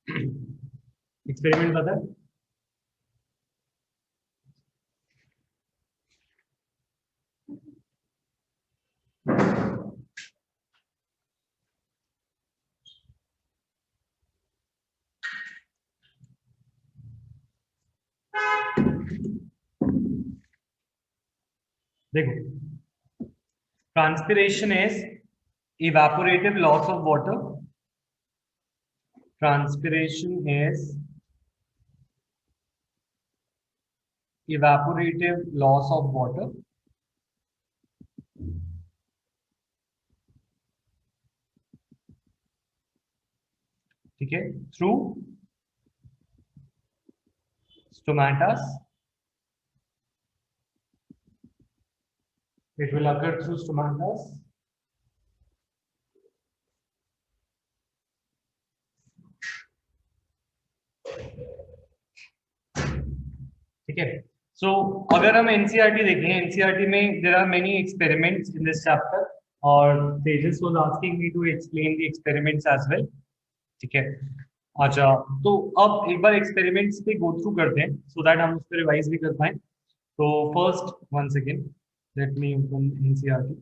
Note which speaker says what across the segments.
Speaker 1: Experiment पता है? देखो, transpiration is evaporative loss of water. Transpiration is evaporative loss of water. ठीक है, through stomatas. It will occur through stomatas. ठीक है, सो अगर हम एनसीईआरटी देखें, एनसीईआरटी में there are many experiments in this chapter और Tejas was asking me to explain the experiments as well. ठीक है, अच्छा, तो अब एक बार एक्सपेरिमेंट्स पे गो थ्रू करते हैं सो दैट हम उस पर रिवाइज भी कर पाए। तो first one second, let me open NCERT.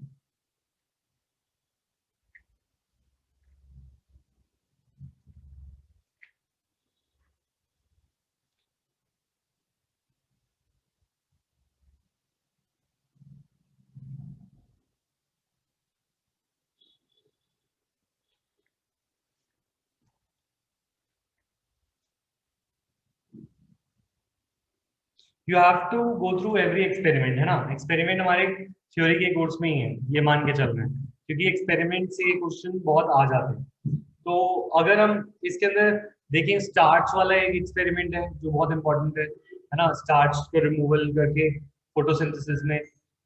Speaker 1: You have to go through every experiment, है ना? एक्सपेरिमेंट हमारे थ्योरी के कोर्स में ही है, ये मान के चल रहे हैं, क्योंकि एक्सपेरिमेंट से क्वेश्चन बहुत आ जाते हैं। तो अगर हम इसके अंदर देखें, स्टार्च वाला एक एक्सपेरिमेंट है जो बहुत इंपॉर्टेंट है ना? स्टार्च को रिमूवल करके फोटोसिंथेसिस में,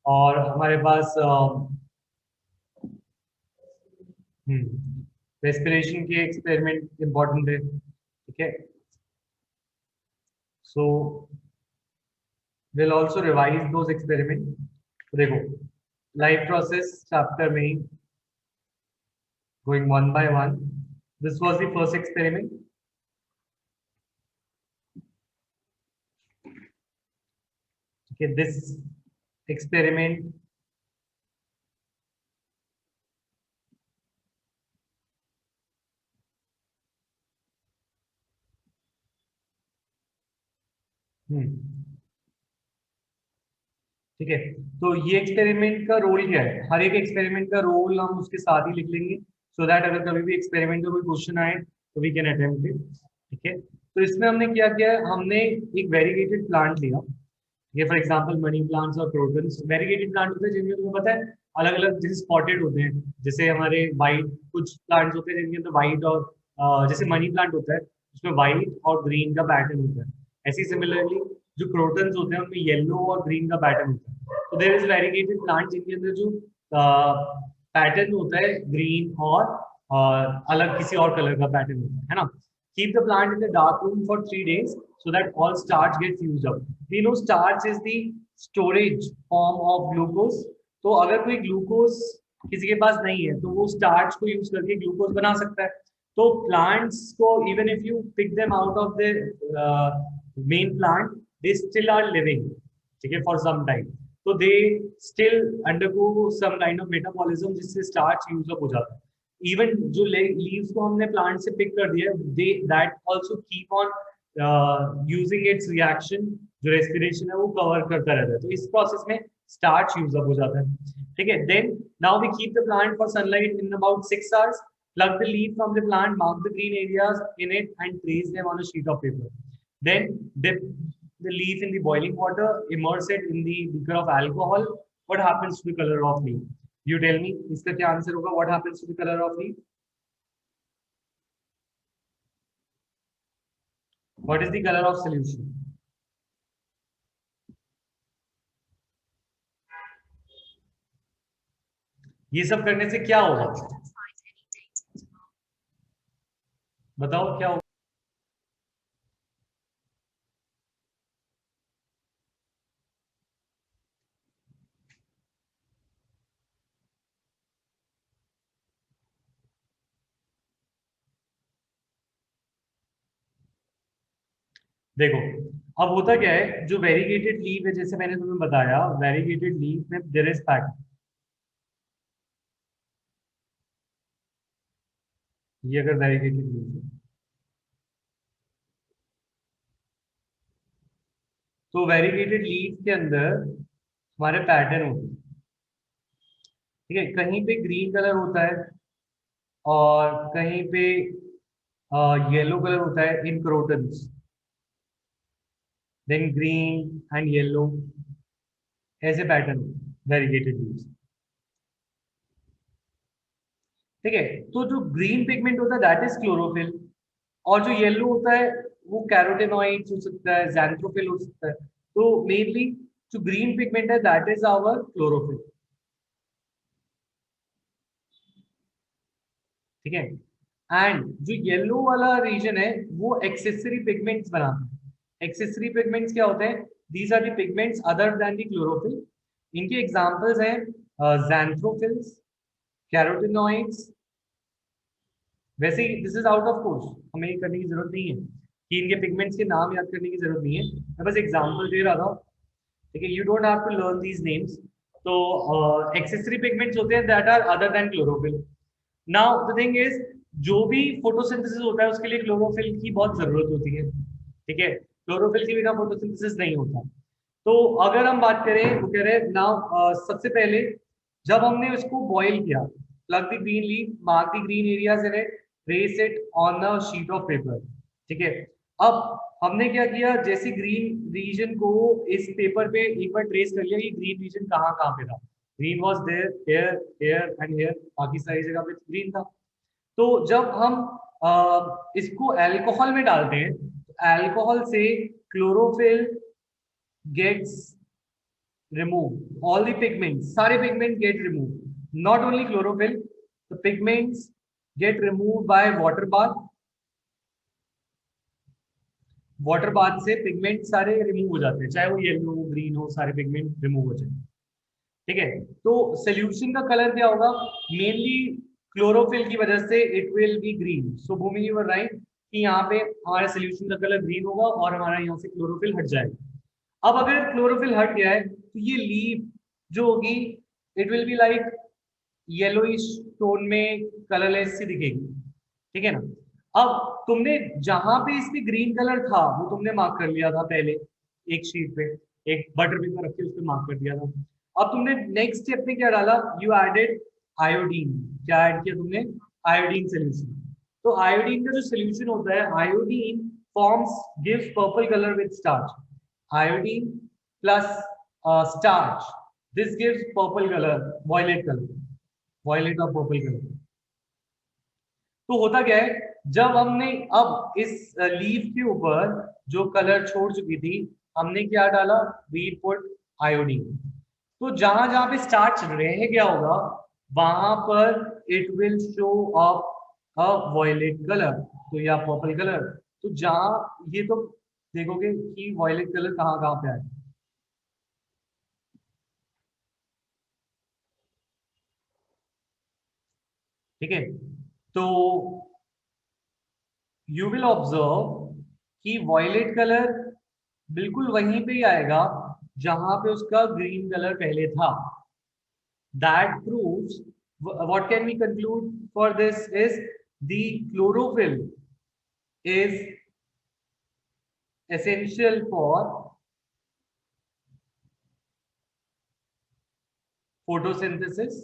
Speaker 1: और हमारे पास रेस्पिरेशन के एक्सपेरिमेंट इंपॉर्टेंट है। ठीक है, सो we'll also revise those experiment। तो देखो, लाइफ प्रोसेस चैप्टर में going one by one, this was the first experiment। okay, this experiment ठीक है, तो ये एक्सपेरिमेंट का रोल क्या है? हर एक एक्सपेरिमेंट का रोल हम उसके साथ ही लिख लेंगे सो दैट अगर कभी भी एक्सपेरिमेंट का कोई क्वेश्चन आए तो वी कैन अटेम्प्ट इट। ठीक है, तो इसमें हमने क्या किया है, हमने एक वेरीगेटेड प्लांट लिया। ये फॉर एग्जांपल मनी प्लांट्स और क्रोटन्स वेरीगेटेड प्लांट होते हैं जिनमें तुम्हें पता है अलग अलग जैसे स्पॉटेड होते हैं, जैसे हमारे वाइट कुछ प्लांट्स होते हैं जिनके अंदर वाइट और जैसे मनी प्लांट होता है उसमें वाइट और ग्रीन का पैटर्न होता है। ऐसे सिमिलरली जो क्रोटन्स होते हैं उनमें येलो और ग्रीन का पैटर्न होता है। तो देयर इज वेरीगेटेड प्लांट जिनके अंदर जो पैटर्न होता है ग्रीन और अलग किसी और कलर का पैटर्न होता है ना? Keep the plant in the dark room for 3 days so that all starch gets used up। We know starch is the storage form of glucose। तो अगर कोई ग्लूकोज किसी के पास नहीं है तो वो स्टार्च को यूज करके ग्लूकोज बना सकता है। तो प्लांट्स को even if you pick them out of the main plant they still are living, ठीक है, फॉर सम टाइम। तो they still undergo some kind of metabolism जिससे स्टार्च यूज अप हो जाता है। इवन जो लीव्स को हमने प्लांट से पिक कर दिया they that also keep on using its reaction, जो रेस्पिरेशन है वो कवर करता रहता है। तो इस प्रोसेस में स्टार्च यूज अप हो जाता है। ठीक है, then now we keep the plant for sunlight in about 6 hours, plug the leaf from the plant, mark the green areas in it and trace them on a sheet of paper। Then dip the leaf in the boiling water, immerse it in the beaker of alcohol। What happens to the color of leaf? You tell me, इसका क्या answer होगा? What happens to the color of leaf? What is the color of solution? ये सब करने से क्या होगा? बताओ क्या होगा? देखो अब होता क्या है, जो वेरीगेटेड लीफ है जैसे मैंने तुम्हें बताया, वेरीगेटेड लीफ में देयर इज पैटर्न। ये अगर वेरीगेटेड लीफ है तो वेरीगेटेड लीफ के अंदर हमारे पैटर्न होते हैं। ठीक है, कहीं पे ग्रीन कलर होता है और कहीं पे येलो कलर होता है in crotons, then green and yellow, ऐसे पैटर्न वेरीगेटेड लीव्स। ठीक है, तो जो ग्रीन पिगमेंट होता है दैट इज क्लोरोफिल, और जो येलो होता है वो कैरोटेनॉइड्स हो सकता है, जैंथ्रोफिल हो सकता है। तो मेनली जो ग्रीन पिगमेंट है दैट इज आवर क्लोरोफिल। ठीक है, एंड जो येलो वाला रीजन है वो एक्सेसरी पिगमेंट्स बनाता है। एक्सेसरी पिगमेंट्स क्या होते हैं? These are the pigments other than the chlorophyll. इनके एग्जांपल्स हैं जैंथ्रोफिल्स, कैरोटेनॉइड्स। वैसे ही this is out of course, हमें ये करने की जरूरत नहीं है कि इनके पिगमेंट्स के नाम याद करने की जरूरत नहीं है, मैं बस एग्जांपल दे रहा था। ठीक है, you don't have to learn these names. तो एक्सेसरी पिगमेंट्स होते हैं that are other than chlorophyll. Now the thing is, जो भी फोटोसिंथेसिस होता है उसके लिए क्लोरोफिल की बहुत जरूरत होती है। ठीक है, क्लोरोफिल के बिना फोटोसिंथेसिस नहीं होता। तो अगर हम बात करें, वो कह रहे हैं नाउ सबसे पहले जब हमने उसको बॉईल किया, plug the green leaf, mark the green areas in it, trace it on the sheet of paper. ठीक है, अब हमने क्या किया, जैसे ग्रीन रीजन को इस पेपर पे एक बार ट्रेस कर लिया कि ग्रीन रीजन कहाँ कहाँ पे था। Green was there, here, here and here, बाकी सारी जगह पे ग्रीन था। तो जब हम इसको अल्कोहल में डालते हैं तो अल्कोहल से chlorophyll gets remove, all the pigments, सारे pigment get remove, not only chlorophyll, the pigments get remove by water bath. Water bath से पिगमेंट सारे रिमूव हो जाते हैं, चाहे वो येलो हो ग्रीन हो, सारे पिगमेंट रिमूव हो जाए। ठीक है, तो सोल्यूशन का कलर क्या होगा? मेनली क्लोरोफिल की वजह से it will be green. So Bhumi you were right कि यहाँ पे हमारे सोल्यूशन का कलर ग्रीन होगा और हमारा यहाँ से क्लोरोफिल हट जाएगा। अब अगर क्लोरोफिल हट गया है तो ये लीफ जो होगी it will be like yellowish tone में, कलरलेस सी दिखेगी। ठीक है ना? अब तुमने जहां पे इसमें ग्रीन कलर था वो तुमने मार्क कर लिया था पहले, एक शीट पे, एक बटर पेपर रख के उस पर मार्क कर दिया था। अब तुमने नेक्स्ट स्टेप में क्या डाला? You added iodine. क्या ऐड किया तुमने? Iodine solution. तो आयोडीन का जो सोल्यूशन होता है, iodine forms gives purple colour with starch. Iodine plus starch, this gives purple colour, violet colour, violet और पर्पल कलर। तो होता क्या है, जब हमने अब इस लीफ के ऊपर जो कलर छोड़ चुकी थी, हमने क्या डाला? We put iodine. तो जहां जहां पे स्टार्च रह गया होगा वहां पर it will show up a violet colour, तो या पर्पल कलर। तो जहां ये तो देखोगे कि वॉयलेट कलर कहाँ कहाँ पे आए। ठीक है, तो यू विल ऑब्जर्व कि वॉयलेट कलर बिल्कुल वहीं पे ही आएगा जहां पे उसका ग्रीन कलर पहले था। That proves, what can we conclude for this is the chlorophyll is essential for photosynthesis।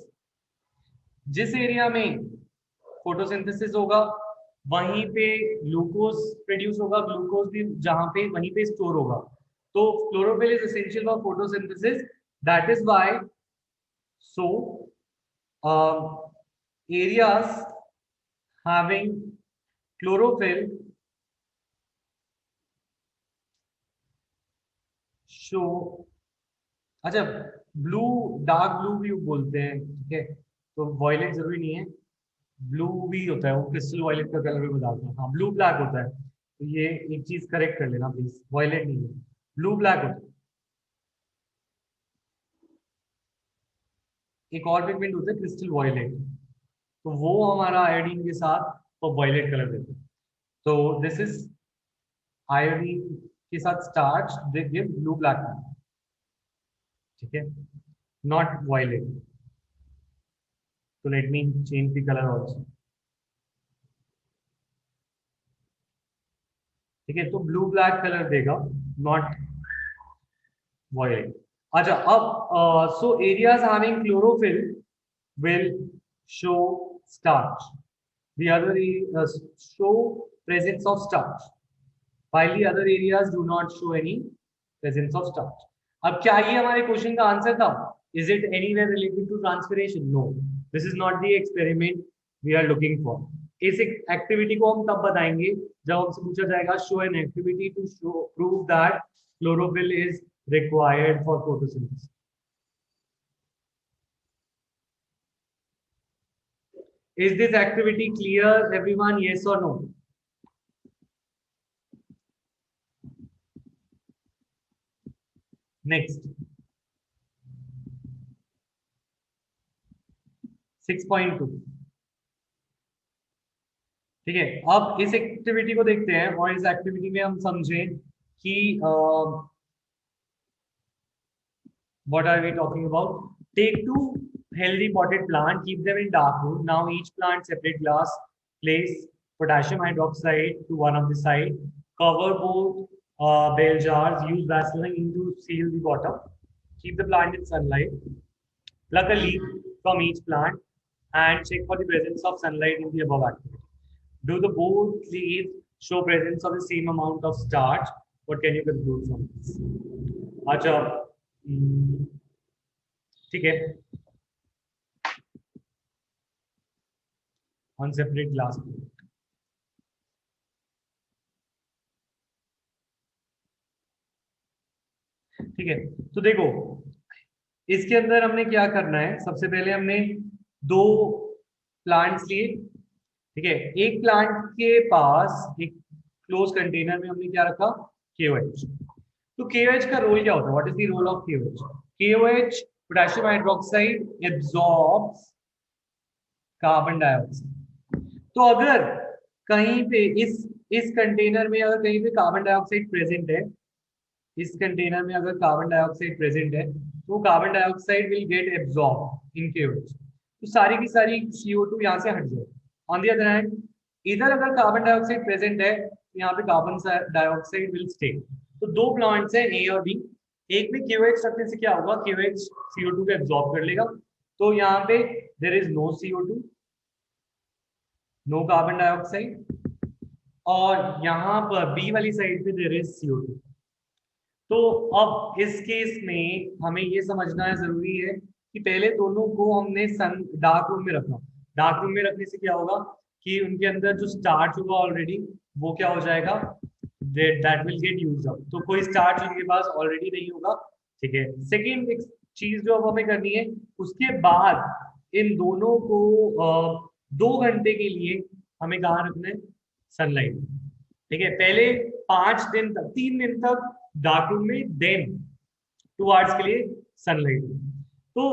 Speaker 1: जिस एरिया में फोटोसिंथेसिस होगा वहीं पे ग्लूकोज प्रोड्यूस होगा, ग्लूकोज भी जहां पे वहीं पे स्टोर होगा। तो chlorophyll is essential for photosynthesis, that is why so areas having chlorophyll show, अच्छा, ब्लू, डार्क ब्लू भी बोलते हैं। ठीक है, तो वॉयलेट जरूरी नहीं है, ब्लू भी होता है, वो क्रिस्टल वॉयलेट का कलर भी बताता है। हाँ, ब्लू ब्लैक होता है, तो ये एक चीज करेक्ट कर लेना प्लीज, वॉयलेट नहीं है, ब्लू ब्लैक होता है। एक और पिगमेंट होता है क्रिस्टल वॉयलेट, तो वो हमारा आयोडीन के साथ तो वॉयलेट कलर देता है। तो दिस इज आयोडीन के साथ starch they give blue black, ठीक है, नॉट वायलेट। तो let me change the colour also, ठीक है, तो ब्लू ब्लैक कलर देगा, नॉट वायलेट। अच्छा, अब so areas having chlorophyll will show starch. The other show presence of starch, while the other areas do not show any presence of starch. अब क्या ये हमारे क्वेश्चन का आंसर था? Is it anywhere related to transpiration? No. This is not the experiment we are looking for. इस activity को हम तब बताएंगे जब हमसे पूछा जाएगा show an activity to show prove that chlorophyll is required for photosynthesis. Is this activity clear, everyone? Yes or no? Next. 6.2. ठीक है, अब इस एक्टिविटी को देखते हैं और इस एक्टिविटी में हम समझें कि what are we talking about? Take two healthy potted plant, keep them in dark room. Now each plant separate glass, place potassium hydroxide to one of the side, cover both bell jars, use Vaseline to seal the bottom, keep the plant in sunlight, pluck a leaf from each plant and check for the presence of sunlight in the above activity. Do the both leaves show presence of the same amount of starch? What can you conclude from this? अच्छा, ठीक है, on separate glass. ठीक है, तो देखो इसके अंदर हमने क्या करना है, सबसे पहले हमने दो प्लांट्स लिए, ठीक है, एक प्लांट के पास एक क्लोज कंटेनर में हमने क्या रखा, KOH। तो KOH का रोल क्या होता है? What is the role of KOH? KOH potassium hydroxide absorbs carbon dioxide. तो अगर कहीं पे इस कंटेनर में अगर कहीं पे कार्बन डाइऑक्साइड प्रेजेंट है, इस कंटेनर में अगर कार्बन डाइऑक्साइड प्रेजेंट है तो carbon dioxide will get absorb in KOH, तो सारी की सारी CO2 यहाँ से हट जाए। ऑन द अदर हैंड इधर अगर कार्बन डाइऑक्साइड प्रेजेंट है तो यहाँ पे कार्बन डाइऑक्साइड विल स्टे। तो दो प्लांट्स हैं A और B, एक में KOH रखने से क्या होगा, KOH CO2 को एब्जॉर्ब कर लेगा, तो यहाँ पे there is no CO2, no carbon dioxide, और यहाँ पर B वाली साइड पे देयर इज CO2। तो अब इस केस में हमें ये समझना जरूरी है कि पहले दोनों को हमने डार्क रूम में रखा। डार्क रूम में रखने से क्या होगा कि उनके अंदर जो स्टार्च होगा ऑलरेडी वो क्या हो जाएगा, that will get used up, तो कोई स्टार्च उनके पास ऑलरेडी नहीं होगा, ठीक है। सेकेंड चीज जो अब हमें करनी है, उसके बाद इन दोनों को 2 घंटे के लिए हमें कहाँ रखना है, सनलाइट, ठीक है। पहले 5 दिन तक, 3 दिन तक डार्क रूम में, देन 2 आवर्स के लिए सनलाइट। तो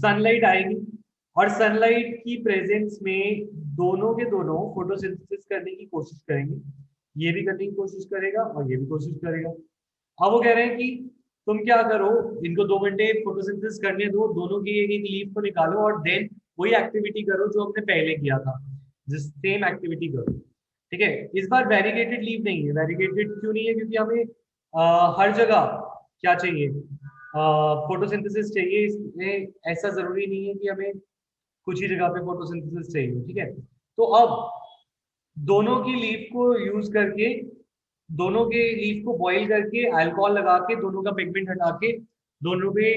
Speaker 1: सनलाइट आएगी और सनलाइट की प्रेजेंस में दोनों के दोनों फोटोसिंथेसिस करने की कोशिश करेंगे, ये भी करने की कोशिश करेगा और ये भी कोशिश करेगा। अब वो कह रहे हैं कि तुम क्या करो, इनको 2 घंटे फोटोसिंथेसिस करने दो, दोनों की एक लीफ को निकालो और देन वही एक्टिविटी करो जो हमने पहले किया था, जिस सेम एक्टिविटी करो, ठीक है। इस बार वेरीगेटेड लीव नहीं है। वेरीगेटेड क्यों नहीं है? क्योंकि हमें हर जगह क्या चाहिए, फोटोसिंथेसिस चाहिए, इसमें ऐसा जरूरी नहीं है कि हमें कुछ ही जगह पे फोटोसिंथेसिस चाहिए, ठीक है। तो अब दोनों की लीफ को यूज करके, दोनों के लीफ को बॉईल करके अल्कोहल लगा के दोनों का पिगमेंट हटा के दोनों पे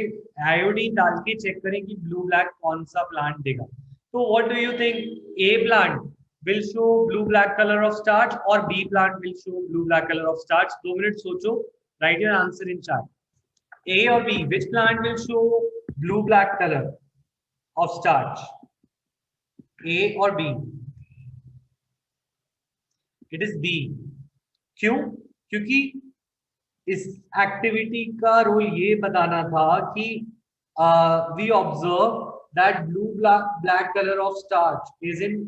Speaker 1: आयोडीन डाल के चेक करें कि ब्लू ब्लैक कौन सा प्लांट देगा। तो what do you think, A plant will show blue black color of starch or B plant will show blue black color of starch? 2 minutes सोचो, write your answer in chat. A or B, which plant will show blue black color of starch? A or B? It is B. क्यों? क्योंकि इस activity का role ये बताना था कि we observe that blue black color of starch is in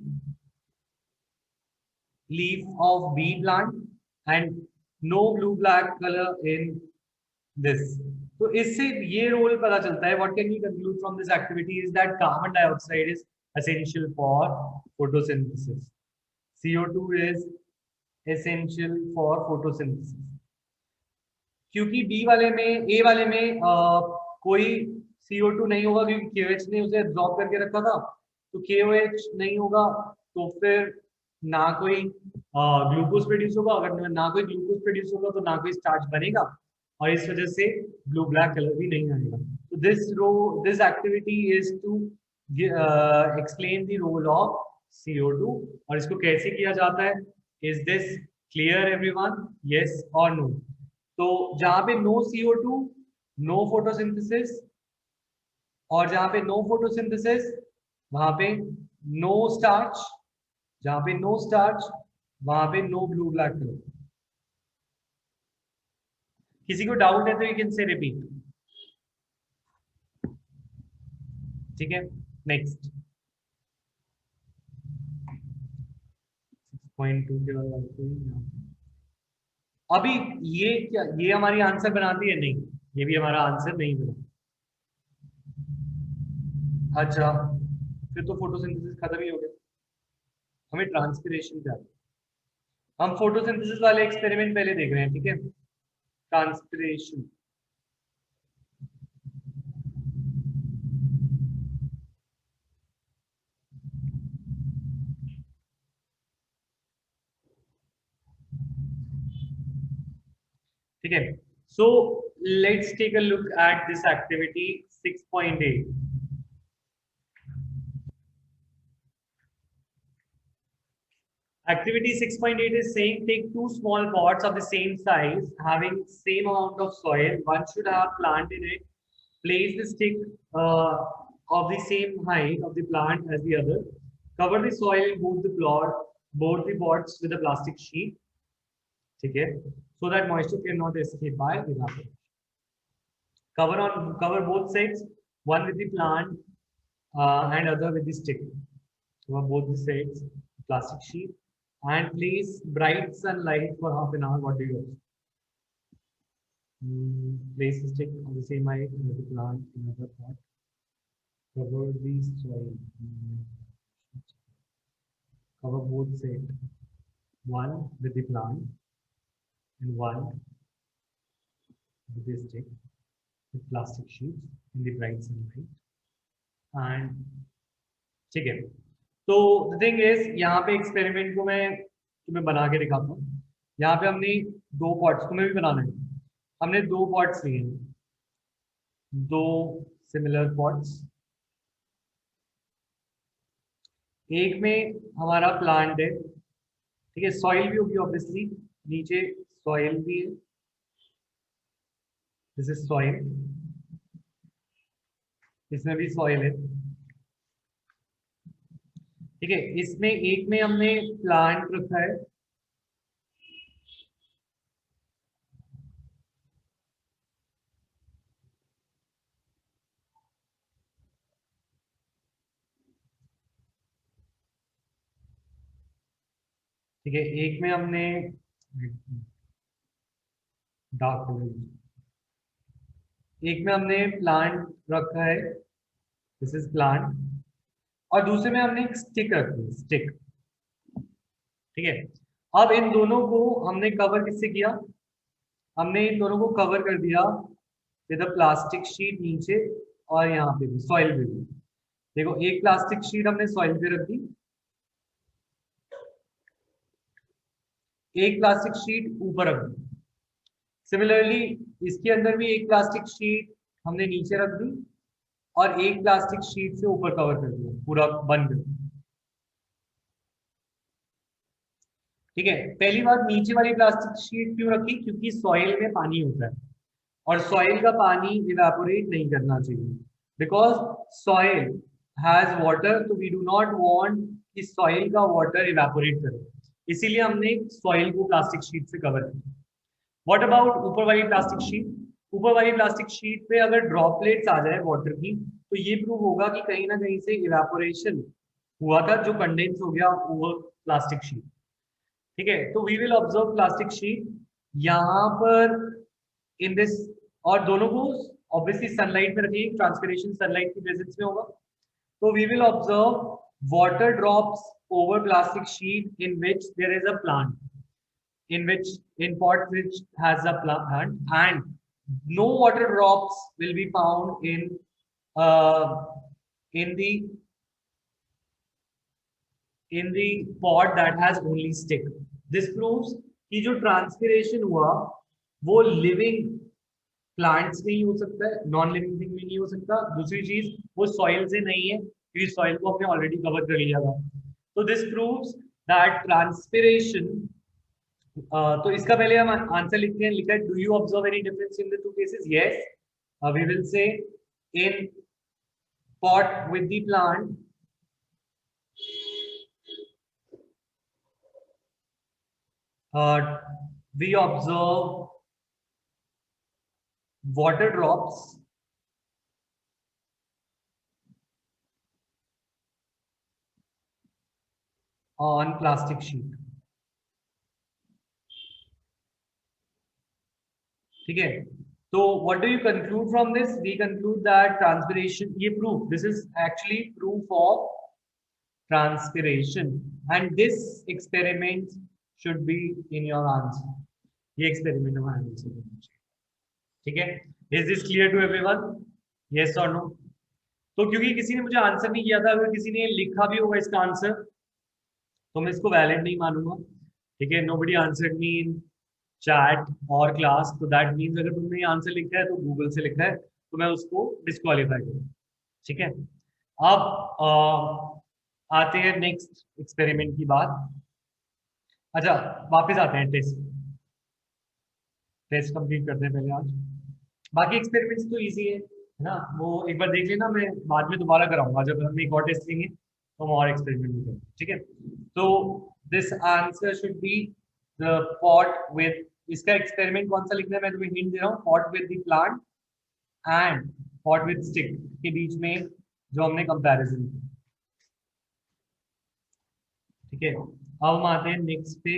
Speaker 1: leaf of B plant and no blue black colour in this. तो इससे ये रोल पता चलता है, what can we conclude from this activity is that carbon dioxide is essential for photosynthesis, CO2 is essential for photosynthesis. क्योंकि B वाले में, ए वाले में कोई CO2 नहीं होगा क्योंकि KOH ने उसे एब्जॉर्ब करके रखा था, तो KOH नहीं होगा तो फिर ना कोई ग्लूकोज प्रोड्यूस होगा, अगर ना कोई ग्लूकोज प्रोड्यूस होगा तो ना कोई स्टार्च बनेगा, और इस वजह से ब्लू ब्लैक कलर भी नहीं आएगा। तो this activity is to explain the role of CO2, और इसको कैसे किया जाता है, is this clear everyone, yes और नो? तो जहां पे नो CO2 नो फोटोसिंथेसिस, और जहां पे नो फोटोसिंथेसिस वहां पे नो स्टार्च, जहां पे नो स्टार्च वहां पे नो ब्लू ब्लैक कलर। किसी को डाउट है तो यू कैन से रिपीट, ठीक है। नेक्स्ट 6.2 के बाद अभी ये क्या, ये हमारी आंसर बनाती है? नहीं, ये भी हमारा आंसर नहीं बना। अच्छा, फिर तो फोटोसिंथेसिस खत्म ही हो गया, हमें ट्रांसपिरेशन क्या है? हम फोटोसिंथेसिस वाले एक्सपेरिमेंट पहले देख रहे हैं, ठीक है। ट्रांसपिरेशन, ठीक है। So let's take a look at this activity 6.8। Activity 6.8 is saying take two small pots of the same size having same amount of soil. One should have plant in it. Place the stick of the same height of the plant as the other. Cover the soil in both the pots with a plastic sheet. Okay, so that moisture cannot escape by evaporation. Cover both sides, one with the plant and other with the stick. Cover both the sides, plastic sheet, and place bright sunlight for half an hour. What do you do? Place the stick on the same height as the plant in another pot. Cover the soil. Cover both sides, one with the plant and one with the stick with plastic sheets in the bright sunlight. And ठीक है, तो the thing is यहाँ पे experiment को मैं तुम्हें बना के दिखाता हूँ। यहाँ पे हमने दो पॉट्स, तुम्हें भी बनाना है, हमने दो पॉट्स लिए हैं, दो सिमिलर पॉट्स। एक में हमारा प्लांट है, ठीक है, सॉइल भी होगी ऑब्वियसली, नीचे सॉइल भी है, दिस इज सॉइल, इसमें भी सॉइल है, ठीक है। इसमें एक में हमने प्लांट रखा है, ठीक है, एक में हमने डार्क कलर, एक में हमने प्लांट रखा है, दिस इज प्लांट, और दूसरे में हमने एक स्टिक रखी है, स्टिक, ठीक है। अब इन दोनों को हमने कवर किससे किया? हमने इन दोनों को कवर कर दिया विद अ प्लास्टिक शीट नीचे, और यहाँ पे भी सॉइल पे भी। देखो, एक प्लास्टिक शीट हमने सॉइल पे रख दी, एक प्लास्टिक शीट ऊपर रख दी। सिमिलरली इसके अंदर भी एक प्लास्टिक शीट हमने नीचे रख दी, और एक प्लास्टिक शीट से ऊपर कवर कर दिया, पूरा बंद कर दिया, ठीक है। पहली बात, नीचे वाली प्लास्टिक शीट क्यों रखी? क्योंकि सॉइल में पानी होता है, और सॉइल का पानी इवेपोरेट नहीं करना चाहिए, बिकॉज सॉइल हैज वाटर, तो वी डू नॉट वांट कि सॉइल का वाटर इवेपोरेट करे, इसीलिए हमने सॉइल को प्लास्टिक शीट से कवर किया। व्हाट अबाउट ऊपर वाली प्लास्टिक शीट? ऊपर वाली प्लास्टिक शीट पे अगर ड्रॉपलेट्स आ जाए वाटर की, तो ये प्रूव होगा कि कहीं ना कहीं से इवेपोरेशन हुआ था, जो कंडेंस हो गया ओवर प्लास्टिक शीट, ठीक है। तो we will observe plastic sheet, यहाँ पर इन दिस, और दोनों को ऑब्वियसली सनलाइट में रखिए, ट्रांसपिरेशन सनलाइट की प्रेजेंस में होगा। तो we will observe water drops over plastic sheet in which there is a plant, in pot which has a plant, and no water drops will be found uh, in the in the pot that has only stick. This proves कि जो transpiration हुआ वो living plants में ही हो सकता है, non living thing में नहीं हो सकता। दूसरी चीज वो सॉइल से नहीं है, क्योंकि सॉइल को हमने ऑलरेडी कवर कर लिया था। तो दिस प्रूव्स दैट ट्रांसपिरेशन, तो इसका पहले हम आंसर लिखते हैं, लिखा है do you observe any difference in the two cases? Yes, we will say in pot with the plant, we observe water drops on plastic sheet. ठीक है, तो what do you conclude from this? We conclude that transpiration, ये proof, this is actually proof of transpiration, and this experiment should be in your answer. ये experiment हमारा answer होना चाहिए, ठीक है? Is this clear to everyone? Yes or no? तो क्योंकि किसी ने मुझे आंसर नहीं किया था, अगर किसी ने लिखा भी होगा इसका आंसर तो मैं इसको वैलिड नहीं मानूंगा, ठीक है? नोबडी आंसर्ड मी इन चैट और क्लास, तो दैट मीन्स अगर तुमने ये आंसर लिखा है तो गूगल से लिखा है, तो मैं उसको डिस्क्वालीफाई करूँ, ठीक है? अब आते हैं नेक्स्ट एक्सपेरिमेंट की बात। अच्छा, वापस आते हैं टेस्ट कंप्लीट करते हैं पहले आज। बाकी एक्सपेरिमेंट्स तो इजी है ना, वो एक बार देख लेना, मैं बाद में दोबारा कराऊंगा जब हम एक और टेस्ट लेंगे तो हम और एक्सपेरिमेंट भी करेंगे, ठीक है? तो this answer should be the pot with, इसका एक्सपेरिमेंट कौन सा लिखना है मैं तुम्हें हिंट दे रहा हूँ, pot with the plant and pot with stick के बीच में जो हमने कंपैरिजन किया, ठीक है? अब हम आते हैं नेक्स्ट पे,